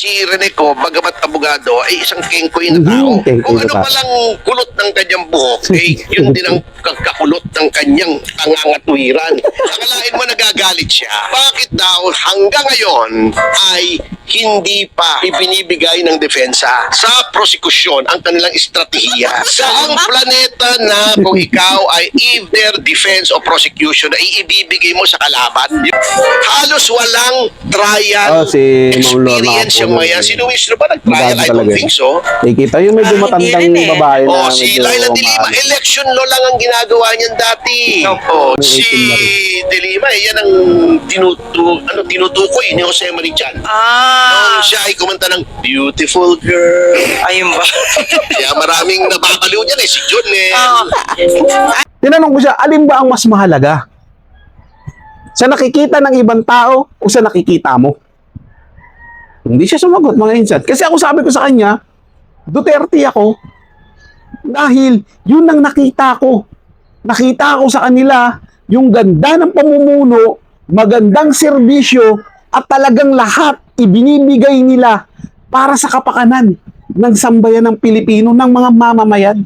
si Rene ko, bagamat abogado, ay isang kengkoy na tao. Kung ano palang kulot ng kanyang buhok, eh, yun din ang kakulot ng kanyang tangangatwiran. Akalain mo nagagalit siya. Bakit daw hanggang ngayon ay hindi pa ibinibigay ng depensa sa prosekusyon ang kanilang estratehiya? Saang planeta na kung ikaw ay either defense o prosecution ay ibibigay mo sa kalaban? Halos walang trial experience yung mga yan. Sino ba nag-trial? I don't think so. Kita yung medyo matandang babae na si Laila De Lima, election law lang ang ginagawa niyan dati. Si De Lima, yan ang tinutukoy ni Jose Marichan. Noong siya ay kumanta ng Beautiful Girl. Ayun ba? Kaya maraming nababaliw niyan si John Tinanong ko siya, alin ba ang mas mahalaga? Sa nakikita ng ibang tao o sa nakikita mo? Hindi siya sumagot, mga insan. Kasi ako sabi ko sa kanya, Duterte ako. Dahil yun ang nakita ko. Nakita ko sa kanila yung ganda ng pamumuno, magandang serbisyo, at talagang lahat ibinibigay nila para sa kapakanan ng sambayan ng Pilipino, ng mga mamamayan.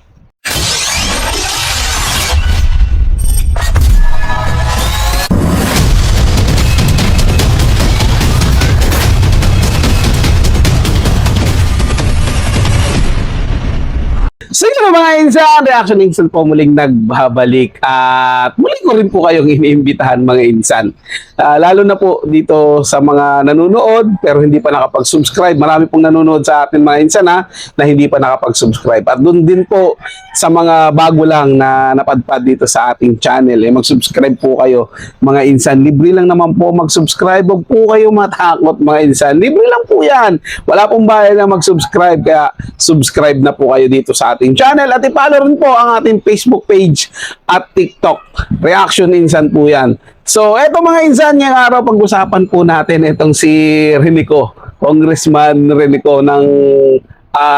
So yun mga insan, Reaction Insan po muling nagbabalik at muli ko rin po kayong iniimbitahan mga insan. Lalo na po dito sa mga nanonood pero hindi pa nakapag-subscribe. Marami pong nanonood sa atin mga insan na hindi pa nakapag-subscribe. At doon din po sa mga bago lang na napadpad dito sa ating channel, mag-subscribe po kayo mga insan. Libre lang naman po mag-subscribe. Huwag po kayo matakot mga insan. Libre lang po yan. Wala pong bayad na mag-subscribe kaya subscribe na po kayo dito sa ating channel at i-follow rin po ang ating Facebook page at TikTok. Reaction Insan po yan. So, eto mga insan, ngayong araw pag-usapan po natin itong si Renico, Congressman Renico ng,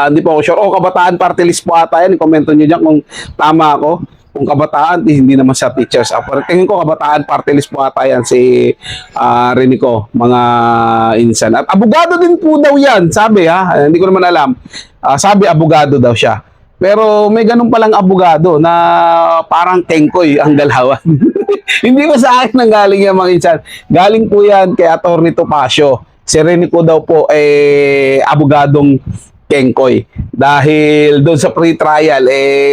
hindi po ako sure, Kabataan Party List po ata yan. I-commento nyo dyan kung tama ako. Kung kabataan, hindi naman sa teachers. Tingin ko Kabataan Party List po ata yan si Renico, mga insan. At abogado din po daw yan, sabi hindi ko naman alam. Sabi abogado daw siya. Pero may ganun palang abogado na parang kengkoy ang galawan. Hindi ba sa akin nang galing yan mga insan? Galing po yan kay Atty. Topacio. Si Renico daw po abogadong kengkoy. Dahil doon sa pre-trial,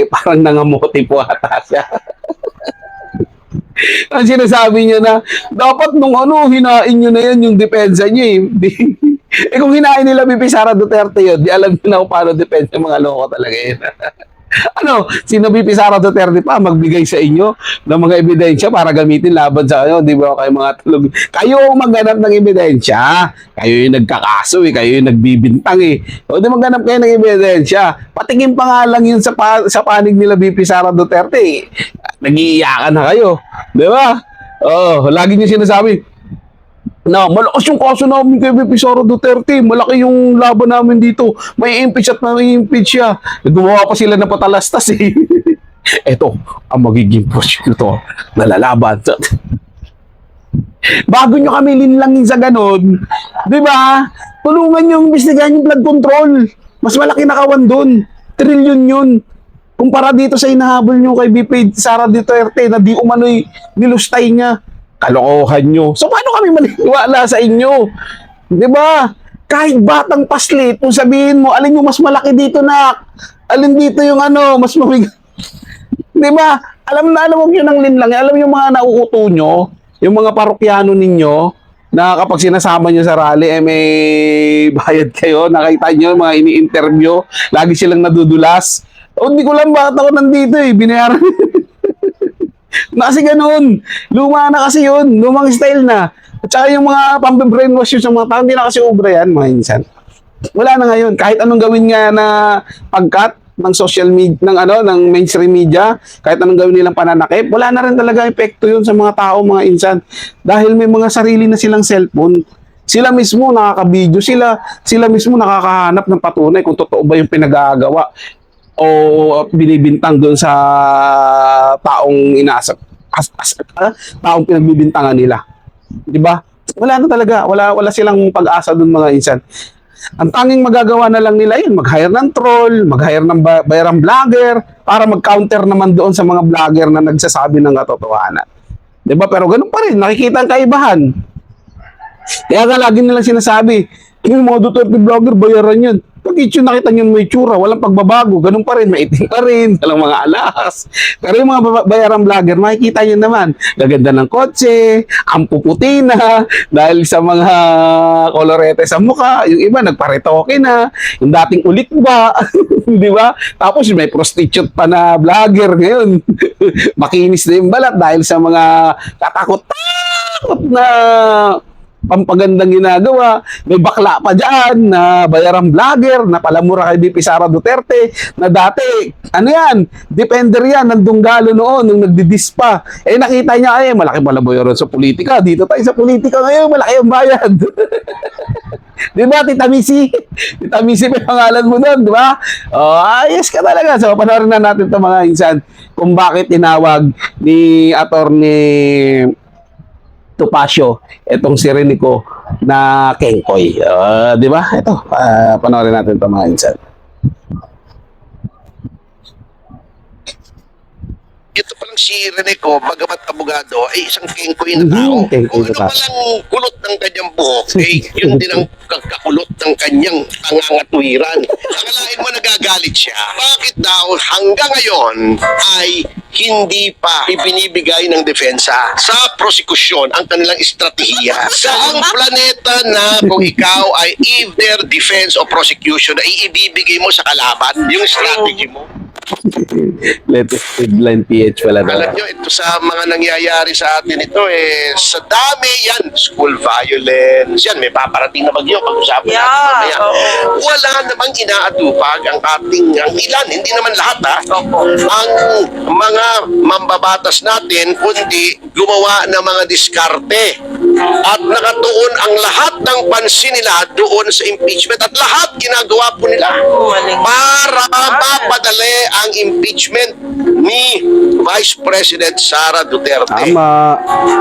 parang nangamote po ata siya. Ang sinasabi niya na, dapat nung hinain nyo na yan yung depensa niya kung hinain nila BP Sara Duterte yun, di alam nyo na kung paano depensa yung mga loko talaga yun. Sino BP Sara Duterte pa magbigay sa inyo ng mga ebidensya para gamitin laban sa di ba kayo mga tulog? Kayo maghanap ng ebidensya. Kayo yung nagkakaso kayo yung nagbibintang O di maghanap kayo ng ebidensya. Patingin pa nga lang yun sa panig nila BP Sara Duterte. Nag-iiyakan na kayo. Di ba? Lagi niyo sinasabi, malakas yung kaso namin kay BP Sara Duterte. Malaki yung laban namin dito. May impeach at may impeach siya. Gumawa pa sila ng patalastas Ito, ang magiging prosecutor na lalaban. Bago nyo kami linlangin sa ganon, di ba? Tulungan yung imbestigahan yung blood control. Mas malaki na kawan doon. Trilyon yun. Kumpara dito sa inahabol nyo kay BP Sara Duterte na di umano'y nilustay niya. Kalokohan nyo. So, paano kami maniniwala sa inyo? Di ba? Kahit batang paslit, kung sabihin mo, alin yung mas malaki dito na, alin dito yung mas mabigat. Di ba? Alam mo yun ang linlang. Alam yung mga nauuto nyo, yung mga parokyano ninyo, na kapag sinasama nyo sa rally, may bayad kayo, nakita nyo, mga ini-interview, lagi silang nadudulas. Hindi ko lang bakit ako nandito binayaran. Kasi ganun. Luma na kasi yun. Lumang style na. At saka yung mga pambe-brainwash yun sa mga tao, hindi na kasi obra yan, mga insan. Wala na ngayon. Kahit anong gawin nga na pagkat ng social media, ng mainstream media, kahit anong gawin nilang pananakip, wala na rin talaga epekto yun sa mga tao, mga insan. Dahil may mga sarili na silang cellphone. Sila mismo nakaka-video, sila mismo nakakahanap ng patunay kung totoo ba yung pinag-aagawa o binibintang doon sa taong inaasap, taong pinagbibintangan nila. 'Di ba? Wala na talaga, wala silang pag-asa doon mga insan. Ang tanging magagawa na lang nila yun, mag-hire ng troll, mag-hire ng bayarang vlogger, para mag-counter naman doon sa mga vlogger na nagsasabi ng katotohanan. Diba? Pero ganun pa rin, nakikita ang kaibahan. Kaya nga lagi nilang sinasabi, yung mga Duterte vlogger, bayaran yun. Pag itsyo nakita nyo may tsura, walang pagbabago, ganun pa rin, maitim pa rin, walang mga alas. Pero yung mga bayarang vlogger, makikita nyo naman, gaganda ng kotse, ang puputi na, dahil sa mga kolorete sa mukha, yung iba nagparetoke na, yung dating ulit ba, di ba? Tapos may prostitute pa na vlogger ngayon, makinis na yung balat dahil sa mga katakot-takot na pampagandang ginagawa. May bakla pa dyan na bayarang vlogger na palamura kay VP Sara Duterte na dati, ano yan, defender yan ng Dunggalo noon nung nagdidis pa. Eh nakita niya, ay malaki pala bayaran sa politika. Dito tayo sa politika ngayon, malaki ang bayad. Di ba, Tita Missy? Tita Missy may pangalan mo doon, di ba? Oh, ayos ka talaga. So, panoorin na natin itong mga insan kung bakit tinawag ni Attorney Topacio itong si Renico na Kengkoy. Di ba? Ito, panoorin natin itong mga insan. Ito palang si Renico, bagamat abogado, ay isang kengkoy na tao. Kengkoy Kung ano na tao. palang kulot ng kanyang buhok, yun din ang kagkakulot ng kanyang tangangatwiran. Akalain mo nagagalit siya. Bakit daw hanggang ngayon ay hindi pa ibinibigay ng depensa sa prosekusyon ang kanilang estratehiya? Saang planeta na kung ikaw ay either defense o prosecution ay ibibigay mo sa kalaban yung strategy mo? Latest headline PH pala daw. Alam nyo, ito sa mga nangyayari sa atin ito sa dami yan, school violence, yan, may paparating na bagyo, pag-usapan natin mamaya. Wala namang inaatupag ang ilan, hindi naman lahat ang mga mambabatas natin, kundi gumawa ng mga diskarte. At nakatuon ang lahat ng pansin nila doon sa impeachment at lahat ginagawa po nila para mapadali ang impeachment ni Vice President Sara Duterte. Tama.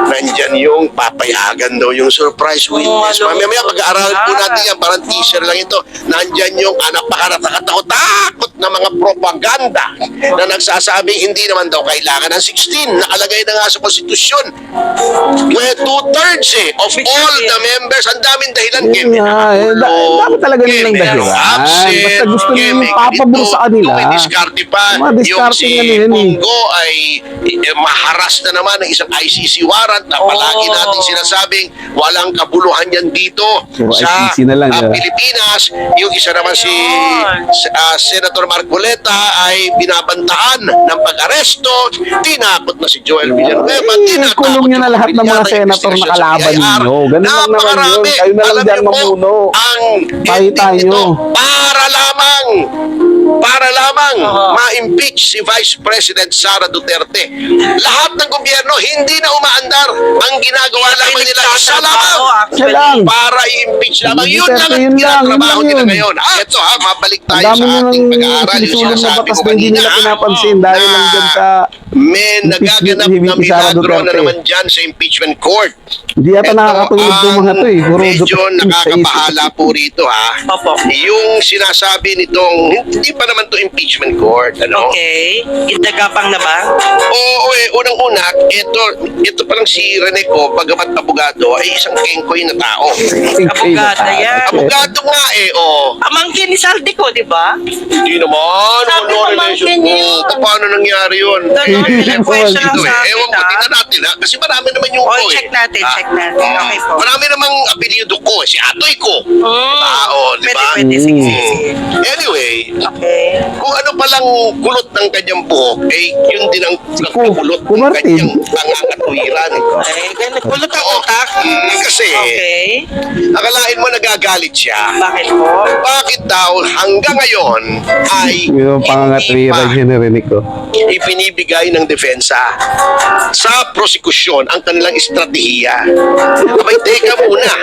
Nandyan yung papayagan daw yung surprise witness. Mamaya pag-aaralan po natin yan, parang teaser lang ito. Nandyan yung napakatatakot na mga propaganda na nagsasabing hindi naman daw kailangan ng 16. Nakalagay na nga sa konstitusyon. Where 2/3 of all the members, ang daming dahilan. Yun nga, dapat talaga nilang dahilan. Basta gusto nila yung papabor sa kanila. May diskarte pa. Mga Yung diskarte si nga nila yun eh. Bongo ay maharas na naman ng isang ICC warrant na palagi natin sinasabing walang kabuluhan yan dito Puro sa ICC na lang, Pilipinas. Yung isa naman si Senator Marcoleta ay binabantaan ng pag-aresto. Tinakot na si Joel Villanueva. Kulong nyo na lahat ng mga senator na kalaban ninyo. Ganun lang naman yun. Kayo na lang dyan mamuno. Ang Pakita ending nito, nyo. para lamang ma-impeach si Vice President Sara Duterte. Lahat ng gobyerno hindi na umaandar. Ang ginagawa lamang nila isa Isa lang. para i-impeach lamang. Yun lang ang Yun lang, tinatrabaho yun nila lang ngayon. Ito mabalik Ang tayo dami sa nyo ating nang pag-aaral. Yung sinisulong na sinasabi batas ko na hindi kanina. nila pinapansin dahil na lang dyan sa may nagaganap ni na VP Sara milagro na Duterte. naman dyan sa impeachment court. Hindi yata nakakatulog yung mga to eh. Puro Medyo Duterte sa nakakabahala po rito yung sinasabi nitong hindi pa naman to impeachment court. Ano? Okay. Indagapang na ba? Oo, unang-una, ito palang si Renico, bagamat abogado, ay isang kengkoy na tao. Abogada yan. Abogado nga Amangkin ni Saldico, di ba? Hindi naman. Sabi Ano ko, relation mangkin mo? yun. Paano nangyari yun? Ganun, question lang Ito sa akin, ewan ko, tingnan natin kasi marami naman yung Oh, check natin, check natin. Okay po. Marami namang apelyido ko, si Atoy ko. Di ba? Pwede, sige, sige. Anyway, Okay. kung ano palang kulot ng kanyang buhok, yun din ang kulot ng Martin. kanyang tangangatwiran. Okay, ganun. Kulot ang utak. Kasi, Okay. akalain mo nagagalit siya. Bakit po? Bakit daw hanggang ngayon ay Yung hindi pangangatwiran pa yun ni Renico. ipinibigay ng depensa sa prosekusyon ang kanilang estratehiya? Abay, teka muna.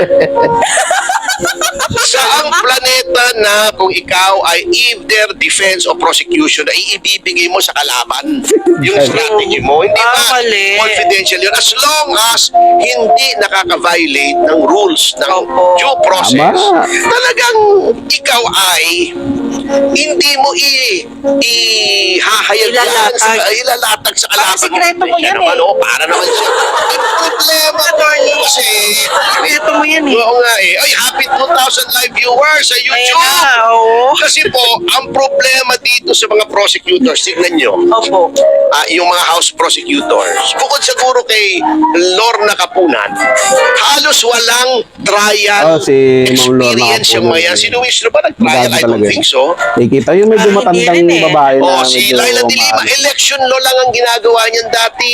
Saang planeta na kung ikaw ay either defense o prosecution ay ibibigay mo sa kalaban yung strategy mo. Hindi ba Mali. confidential yun? As long as hindi nakaka-violate ng rules ng Opo. due process, Tama. talagang ikaw ay hindi mo ihahayag yan ilalatag sa kalaban. sikreto mo yan naman, eh. oh, para naman siya. Ang problema doon kasi, Ito mo yan eh. oo nga eh. Ay, happy 2,000 live viewers sa Ayan YouTube. na, oo. Kasi po, ang problema dito sa mga prosecutors, tignan nyo, Opo. yung mga house prosecutors, bukod siguro kay Lorna Kapunan, halos walang trial Oh, si Ma'am Lorna experience yung Kapunan. mga yan. Sino Wish ba nag-trial? I don't Talaga. think so. Nakikita yung medyo Hindi matandang rin eh. babae na Oh, si medyo Laila de Lima, election law lang ang ginagawa niyan dati.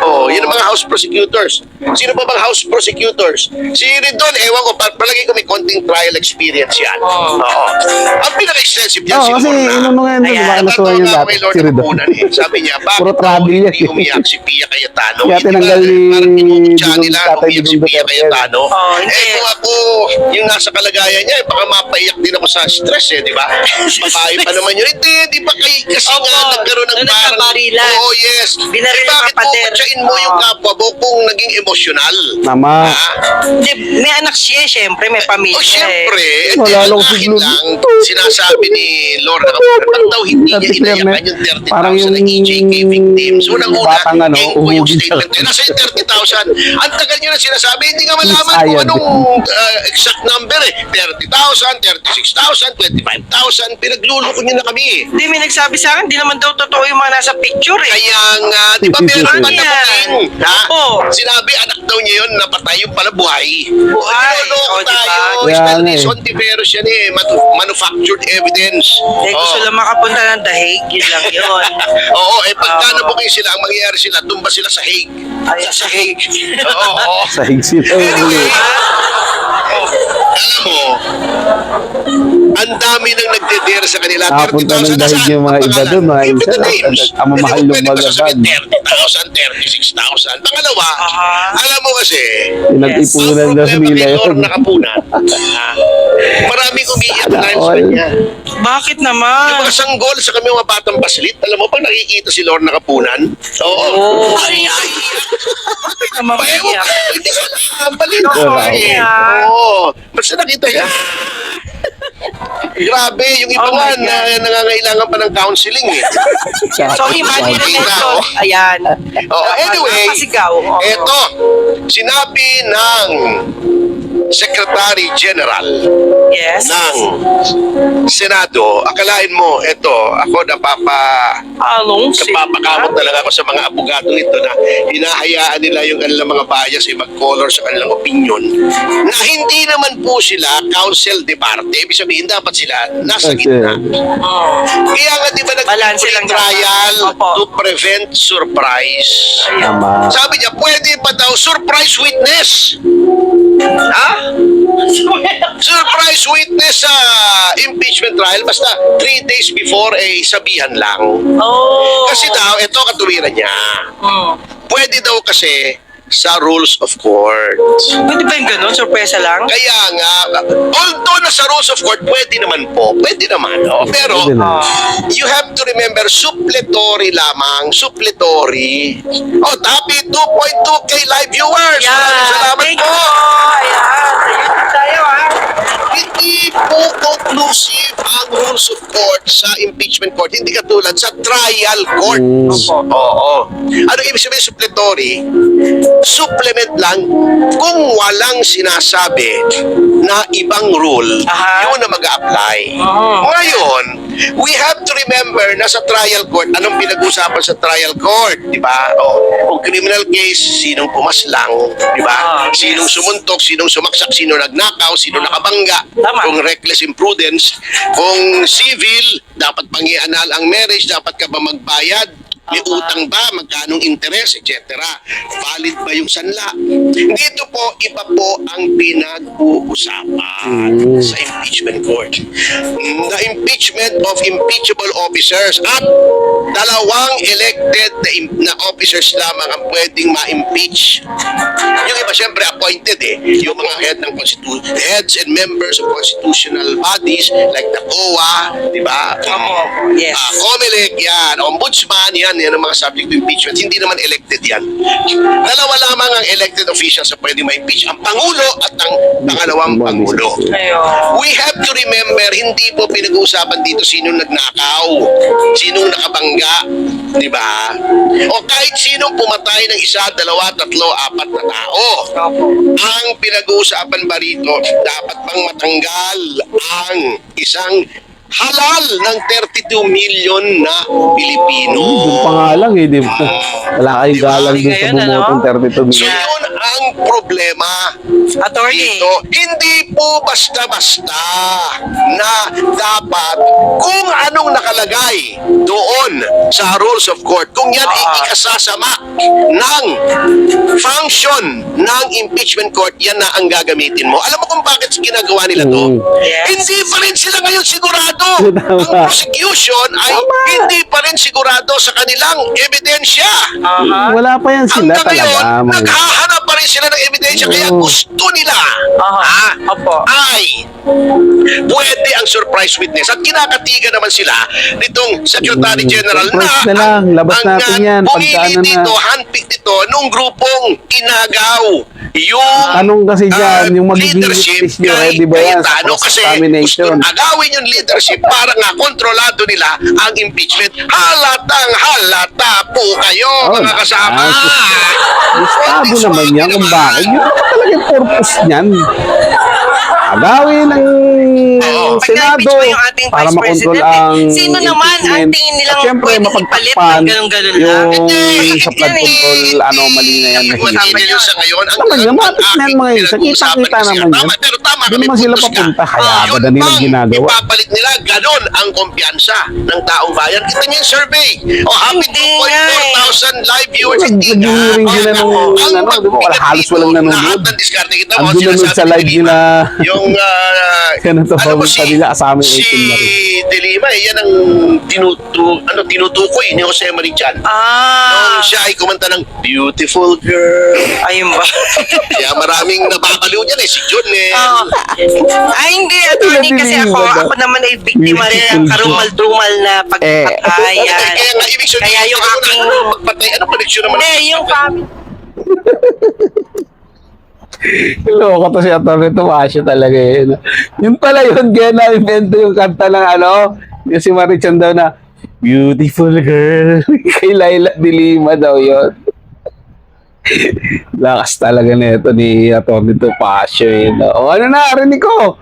Oh, yun ang mga house prosecutors. Sino ba bang house prosecutors? Si Ridon, ewan ko, palagi ko may konting trial experience yan. Oh. Oo. Ang pinaka-extensive yan, Oo, kasi inano nga yun, Ayan, di ba? Nasuha Natatawa yung nga ako dati. kay Lord Si Ridon. Kapunan eh. Sabi niya, Puro bakit travel daw yan hindi eh. umiyak si Pia Cayetano? Kaya Hindi ba, tinanggal ni parang tinutya nila Tatay umiyak si Digong Pia Duterte. Cayetano. Oh, hindi. Eh kung ako, yung nasa kalagayan niya, baka mapaiyak din ako sa stress eh, di ba? Babae pa naman yun. Hindi ba kasi Opo, nga nagkaroon ng nung parang... nagkabarilan. Oo, yes. Binaril Eh, ng bakit kapatid. puputsain mo yung kapwa mo kung naging emosyonal? Tama. Hindi, may anak siya, syempre, may pamilya. Oh, siyempre. eh. Hindi, Wala ang lang akin siglo lang, dito. sinasabi ni Lorna Kapunan, ba't daw hindi niya Declare na. inayakan yung 30,000 Parang yung ng EJK victims? Unang-una, batang ano, yung uhugin statement. siya. Nasa yung 30,000. Ang tagal niyo na sinasabi, hindi nga malaman kung Sayad. anong exact number eh. 30,000, 36,000, 25,000. Pinagluloko niyo na kami eh. Hindi, may nagsabi sa akin, di naman daw totoo yung mga nasa picture eh. Kaya nga, di ba meron pa Ano na yan? ha? Opo. Sinabi, anak daw niya yun, napatay yung pala buhay. Buhay. Niloloko O, diba? tayo. Kaya nga Especially eh. Sontiveros yan eh. Manufactured evidence. Eh, gusto Oo. lang makapunta ng The Hague, yun lang yun. Oo, eh pagka Oo. nabuking sila, ang mangyayari sila, tumba sila sa Hague. Ay, Sa Hague. Oo, oo. Sahig sila. Anyway, alam mo, ang dami nang nagdedare sa kanila. Nakapunta ng dahig yung mga iba doon, mga Give me the insan. names. Ang mamahal Hindi mo ng pwede mga pasasabihin bag. 30,000, 36,000. Pangalawa, Aha. alam mo kasi, Pinag-ipunan ang daw problema nila kay yun. Lorna Kapunan, maraming umiiyak dahil sa all. kanya. Bakit Yung naman? mga sanggol sa kami mga batang paslit, alam mo, pag nakikita si Lorna Kapunan, oo. Oo. Ay, Bakit naman Payo, iyak? hindi ko alam. Balito Oo. eh. Oo. Basta nakita siya. Grabe, yung iba Oh nga my God. na nangangailangan pa ng counseling eh. So, imagine na ito. Ayan. Oh, anyway, Napasigaw. Oo. eto, sinabi ng Secretary General Yes. ng Senado, akalain mo, eto, ako napapakamot talaga ako sa mga abogadong ito na hinahayaan nila yung kanilang mga bias ay mag-color sa kanilang opinion na hindi naman po sila counsel de parte. Ibig sabihin, dapat sila nasa gitna. Oo. Kaya nga, di ba Balanse lang trial dapat. Opo. to prevent surprise? Tama. Sabi niya, pwede pa daw surprise witness. Ha? Surprise witness sa impeachment trial basta 3 days before sabihan lang. Oh. Kasi daw, ito katuwiran niya. Hmm. Pwede daw kasi sa rules of court. Pwede ba yung ganun? Sorpresa lang? Kaya nga, although na sa rules of court, pwede naman po. Pwede naman. Oh. Pero, Pwede na. you have to remember, suppletory lamang. Suppletory. Oh, happy 2.2k live viewers. Maraming salamat Thank po. you. Ayan. Ayun tayo ha. Hindi po conclusive ang rules of court sa impeachment court. Hindi katulad sa trial court. Oo. Ano ibig sabihin suppletory? Supplement lang kung walang sinasabi na ibang rule, Aha. yun na mag-a-apply. Oo. Ngayon, we have to remember na sa trial court, anong pinag-usapan sa trial court, di ba? Kung criminal case, sinong pumaslang, di ba? Yes. Sinong sumuntok, sinong sumaksak, sino nagnakaw, sino nakabangga. Tama. Kung reckless imprudence, kung civil, dapat pangianal ang marriage, dapat ka ba magbayad? May utang ba? Magkanong interest, etc. Valid ba yung sanla? Dito po, iba po ang pinag-uusapan sa impeachment court. The impeachment of impeachable officers at dalawang elected na officers lamang ang pwedeng ma-impeach. Yung iba syempre appointed yung mga heads and members of constitutional bodies like the COA, di ba? Yes. COMELEC, yan, ombudsman, yan ang mga subject to impeachment. Hindi naman elected yan. Dalawa lamang ang elected officials na pwede ma-impeach, ang Pangulo at ang pangalawang Pangulo. Ayun. We have to remember, hindi po pinag-uusapan dito sinong nagnakaw, sinong nakabangga, di ba? O kahit sinong pumatay ng isa, dalawa, tatlo, apat na tao. Ang pinag-uusapan ba rito, dapat bang matanggal ang isang halal ng 32 million na Pilipino? Doon pa nga lang di ba? Wala kayong Diba? galang dun sa Ngayon, bumotong 32 So million. yun ang problema. Attorney. Dito, hindi po basta-basta na dapat kung anong nakalagay doon sa rules of court, kung yan ay ikasasama ng function ng impeachment court, yan na ang gagamitin mo. Alam mo kung bakit ginagawa nila to? Yes. Hindi pa rin sila ngayon sigurado. Tama. Ang prosecution ay hindi pa rin sigurado sa kanilang ebidensya. Wala pa yan sila Hanggang ngayon, talaga. mga- naghahanap pa rin sila ng ebidensya kaya Oo. gusto nila Opo. ay pwede ang surprise witness at kinakatiga naman sila nitong Secretary General Surprise na lang. Labas ang natin yan. pumili Pagkano na. dito, handpick dito nung grupong inagaw yung Tanong kasi dyan, yung magiging leadership witness nyo, kay ready ba yan sa Cayetano kasi cross-examination? gusto agawin yung leadership para nga kontrolado nila ang impeachment. Halatang halata po kayo mga kasama. Gustado naman yan kung bakit. Yun naman talaga yung purpose niyan. Agawin ng Pag Senado na-impeach mo yung ating para Vice makontrol President, ang sino naman ang impeachment. tingin nilang At syempre, pwedeng ipalit mapagtakpan ng ganun-ganun lang? yung sa flood control anomaly na yan na Matigil yun sa ngayon. Ang naman yan, matik na yan aking mga yun. Sa pinag-uusapan kita-kita kasi naman yan. tama, pero tama Doon kami naman sila putos ka. papunta. Kaya Yun agad na nilang bang ginagawa. ipapalit nila, ganon ang kumpiyansa ng taong bayan. Kita niyo yung survey. O, happy Hindi nga 2.4,000 live viewers. Hindi nga. Nag-viewing sila Kaya nung, ang ano, di ba, pagbigat halos dito, walang nanonood. lahat ng diskarte kita mo, Ang dununod sinasabi sa ni live Delima. nila. Yung, Yan ang alam mo, sa nila, kasama yung si 18 na rin. Delima, yan ang tinutukoy ni Jose Marichan. Ah, Nung siya ay kumanta ng Beautiful Girl. ayun ba? Kaya maraming nababaliw niyan si John Ay, hindi, attorney, kasi ako naman ay biktima rin ng karumal-dumal na pagpatayan. Kaya nga ibig sabihin, Kaya yung aking... magpatay, ano koneksyon naman? Hindi, yung family. Loko to si Atty. Tomasio talaga yun. Yun pala yun, kaya na-invento yung kanta ng yung si Marichan daw na Beautiful Girl. Kay Laila de Lima daw yun. Lakas talaga nito ni Atty. Tomasio yun. O ano na, rinig ko.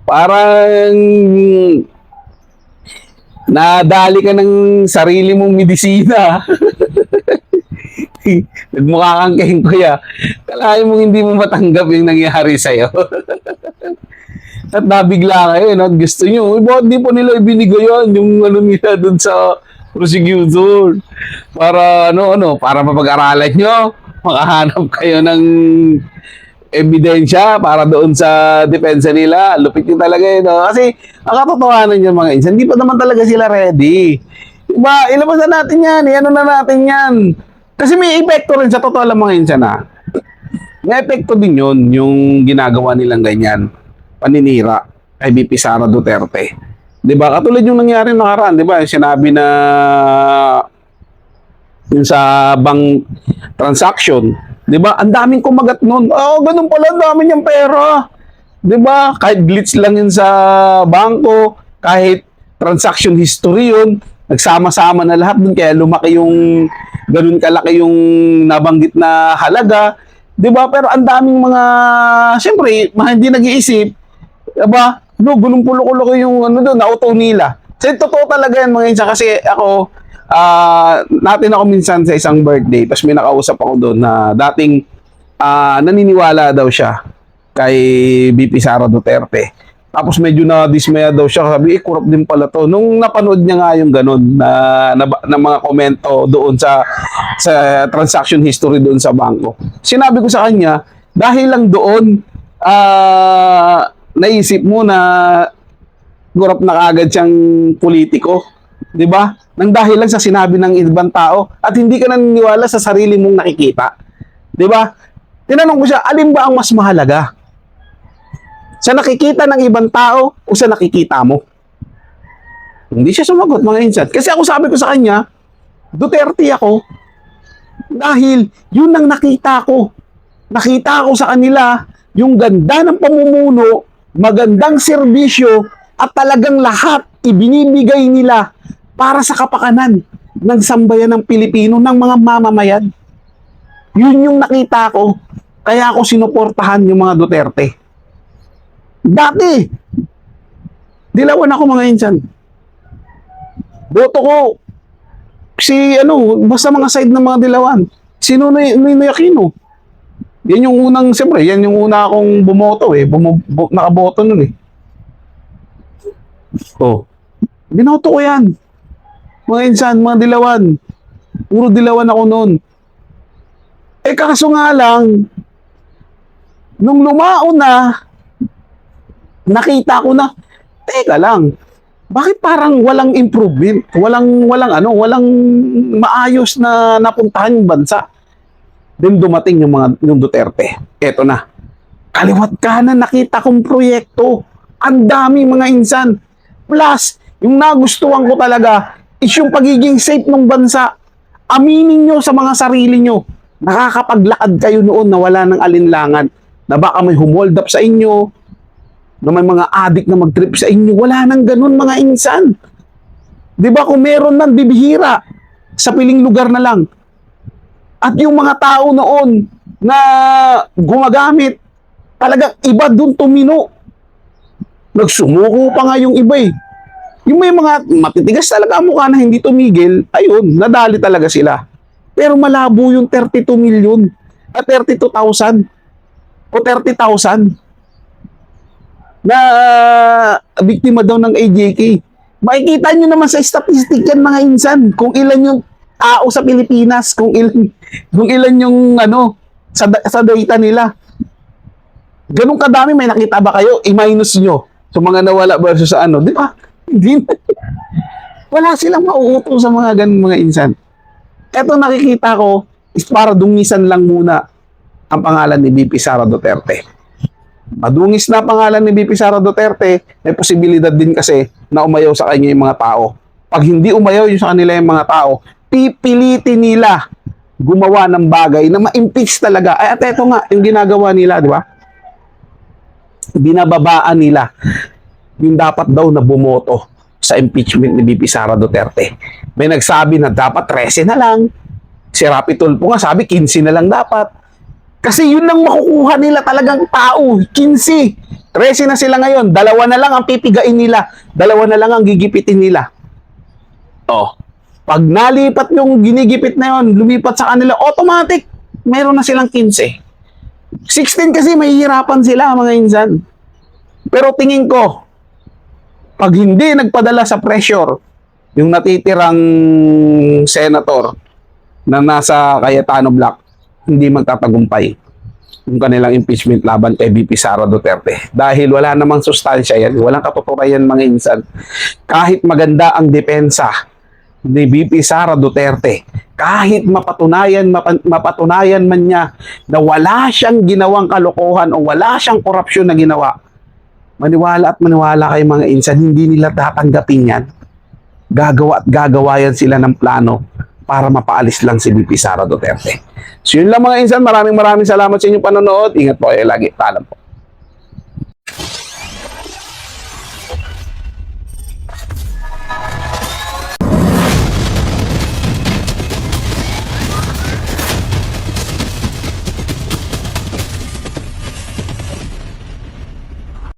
Parang nadali ka ng sarili mong medisina. Nagmukha kang kayong kuya. Kalahin mong hindi mo matanggap yung nangyari sa'yo. At nabigla kayo, no? Gusto nyo, bakit di po nila ibinigay yan, yung ano nila dun sa prosecutor. Para, para mapag-aralan nyo, makahanap kayo ng ebidensya para doon sa depensa nila. Lupit yun talaga yun, no? Kasi, ang katotohanan yung mga insan, hindi pa naman talaga sila ready. Diba, ilabas na natin yan, ano na natin yan. Kasi may epekto rin sa totoo lang mga insan, ha? May epekto din yun, yung ginagawa nilang ganyan. Paninira kay VP Sara Duterte. 'Di ba? Katulad yung nangyari nakaraan, 'di ba? Sinabi na yung sa bank transaction, 'di ba? Ang daming kumagat noon. Oh, ganun pala, ang dami niyang pera. 'Di ba? Kahit glitch lang yun sa bangko, kahit transaction history yun, nagsama-sama na lahat dun kaya lumaki yung ganun kalaki yung nabanggit na halaga. 'Di ba? Pero ang daming mga siyempre, hindi nag-iisip. 'Di ba? Gulong-pulo-kulo yung doon, nauto nila. Kasi totoo talaga yan mga insa kasi ako natin ako minsan sa isang birthday, tapos may nakausap ako doon na dating naniniwala daw siya kay VP Sara Duterte. Tapos medyo na-dismaya daw siya. Sabi, corrupt din pala to. Nung napanood niya nga yung ganun na mga komento doon sa transaction history doon sa bangko. Sinabi ko sa kanya, dahil lang doon, naisip mo na corrupt na kagad siyang politiko. 'Di ba? Nang dahil lang sa sinabi ng ibang tao at hindi ka naniniwala sa sarili mong nakikita. 'Di ba? Tinanong ko siya, alin ba ang mas mahalaga? Sa nakikita ng ibang tao o sa nakikita mo? Hindi siya sumagot, mga insan. Kasi ako sabi ko sa kanya, Duterte ako dahil yun ang nakita ko. Nakita ko sa kanila yung ganda ng pamumuno, magandang serbisyo at talagang lahat ibinibigay nila para sa kapakanan ng sambayan ng Pilipino, ng mga mamamayan. Yun yung nakita ko. Kaya ako sinuportahan yung mga Duterte. Dati, dilawan ako, mga insan. Boto ko, basta mga side ng mga dilawan. Sino Ninoy Aquino? Yan yung unang, siyempre, yan yung una akong bumoto nakaboto nun eh. Binoto ko yan. Mga insan, mga dilawan. Puro dilawan ako noon. Kaso nga lang, nung lumao na, nakita ko na, teka lang, bakit parang walang improvement? Walang maayos na napuntahan yung bansa. Then dumating yung Duterte. Eto na. Kaliwat kanan nakita kong proyekto. Ang dami, mga insan. Plus, yung nagustuhan ko talaga is yung pagiging safe ng bansa. Aminin nyo sa mga sarili nyo. Nakakapaglakad kayo noon na wala ng alinlangan. Na baka may humold up sa inyo. Na may mga adik na mag-trip sa inyo. Wala nang ganun, mga insan. Di ba kung meron nang bibihira sa piling lugar na lang. At yung mga tao noon na gumagamit, talagang iba dun tumino. Nagsumuko pa nga yung iba eh. Yung may mga matitigas talaga ang mukha na hindi tumigil, ayun, nadali talaga sila. Pero malabo yung 32 million at 32,000 o 30,000 na biktima daw ng AJK. Makikita nyo naman sa statistic yan, mga insan, kung ilan yung tao sa Pilipinas, kung ilan yung sa data nila. Ganun kadami, may nakita ba kayo? I-minus nyo. So mga nawala versus sa di ba? Hindi. Wala silang mauuto sa mga ganun, mga insan. Eto nakikita ko is para dungisan lang muna ang pangalan ni VP Sara Duterte. Madungis na pangalan ni VP Sara Duterte, may posibilidad din kasi na umayaw sa kanya yung mga tao. Pag hindi umayaw yung sa kanila yung mga tao, pipilitin nila gumawa ng bagay na ma-impeach talaga. At eto nga, yung ginagawa nila, di ba? Binababaan nila yung dapat daw na bumoto sa impeachment ni VP Sara Duterte. May nagsabi na dapat 13 na lang. Si Rapi Tulfo nga sabi 15 na lang dapat. Kasi yun lang makukuha nila talagang tao. 15. 13 na sila ngayon. 2 na lang ang pipigain nila. 2 na lang ang gigipitin nila. Pag nalipat yung ginigipit na yun, lumipat sa kanila, automatic, meron na silang 15. 16 kasi mahihirapan sila, mga insan. Pero tingin ko, pag hindi nagpadala sa pressure, yung natitirang senator na nasa Cayetano Block, hindi magtatagumpay yung kanilang impeachment laban kay VP Sara Duterte. Dahil wala namang sustansya yan, walang katotohanan, mga insan. Kahit maganda ang depensa ni VP Sara Duterte, kahit mapatunayan man niya na wala siyang ginawang kalokohan o wala siyang korupsyon na ginawa, maniwala kayo, mga insan, hindi nila tatanggapin yan. Gagawa yan sila ng plano para mapaalis lang si VP Sara Duterte. So yun lang, mga insan, maraming salamat sa inyong panonood. Ingat po kayo lagi. Paalam po.